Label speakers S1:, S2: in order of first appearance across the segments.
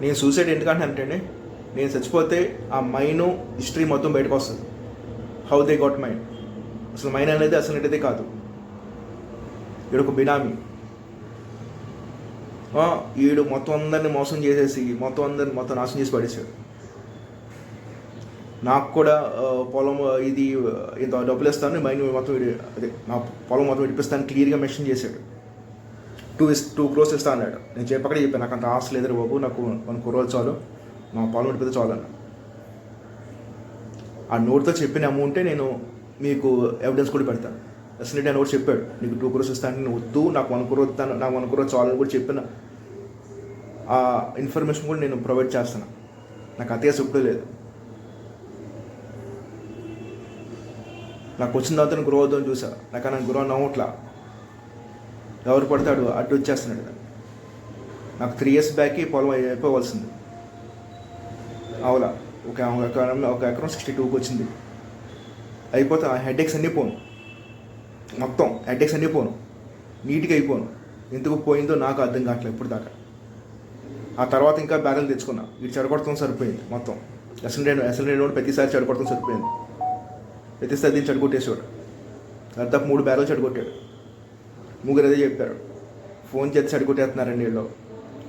S1: నేను సూసైడ్ ఎందుకంటే అంటే నేను చచ్చిపోతే ఆ మైను హిస్టరీ మొత్తం బయటకు వస్తుంది. How they got mine. అసలు మైన్ అనేది అసలు ఏంటిదే కాదు. ఈడు ఒక బినామీ. ఈడు మొత్తం అందరిని మోసం చేసేసి మొత్తం నాశనం చేసి పడేసాడు. నాకు కూడా పొలం ఇది ఇంత డబ్బులు ఇస్తాను, మైన్ మొత్తం అదే నా పొలం మొత్తం విడిపిస్తాను క్లియర్గా మెన్షన్ చేశాడు. 2 crores ఇస్తా అన్నాడు. నేను చెప్పక్కడే చెప్పాను, నాకు అంత ఆశ లేదు బాబు, నాకు 1 crore చాలు, నా పొలం విడిపితే చాలు అన్న. ఆ నోట్తో చెప్పిన అమౌంటే నేను మీకు ఎవిడెన్స్ కూడా పెడతాను. అసలు ఆ నోట్ చెప్పాడు, నీకు 2 crores ఇస్తాను, నేను వద్దు, నాకు 1 crore ఇస్తాను, నాకు 1 crore చాలు అని కూడా చెప్పిన ఆ ఇన్ఫర్మేషన్ కూడా నేను ప్రొవైడ్ చేస్తాను. నాకు అతిగా ఇప్పుడు లేదు. నాకు వచ్చిన తర్వాత గ్రో అవుతుందని చూసా, నాకు గ్రో నవ్వట్లా. ఎవరు పడతాడు అడ్డు వచ్చేస్తున్నాడు. నాకు 3 years బ్యాక్కి పొలం అయిపోవలసింది. అవులా ఒక ఎకరం 62కి వచ్చింది. అయిపోతే ఆ హెడేక్స్ అన్నీ పోను, మొత్తం హెడేక్స్ అన్నీ పోను, నీట్గా అయిపోను. ఎందుకు పోయిందో నాకు అర్థం కావట్లేదు ఇప్పుడు దాకా. ఆ తర్వాత ఇంకా బ్యారెల్ తెచ్చుకున్నా. ఇటు చెడగొడతాం సరిపోయింది మొత్తం. అసలు కూడా ప్రతిసారి చెడగొడతాం సరిపోయింది. ప్రతిసారి దీన్ని చెడగొట్టేసేవాడు. దాదాపు 3 బ్యారెల్ చెడగొట్టాడు. 3 అదే చెప్పారు, ఫోన్ చేసి చెడగొట్టేస్తున్నారండి వీళ్ళు,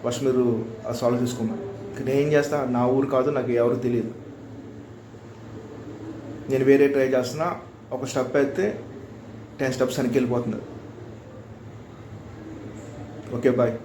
S1: ఫస్ట్ మీరు ఆ సాల్వ్ చేసుకున్నాను. నేను ఏం చేస్తా, నా ఊరు కాదు, నాకు ఎవరు తెలియదు. నేను వేరే ట్రై చేస్తున్నా. ఒక స్టెప్ అయితే 10 steps వెనక్కి వెళ్ళిపోతుంది. Okay bye.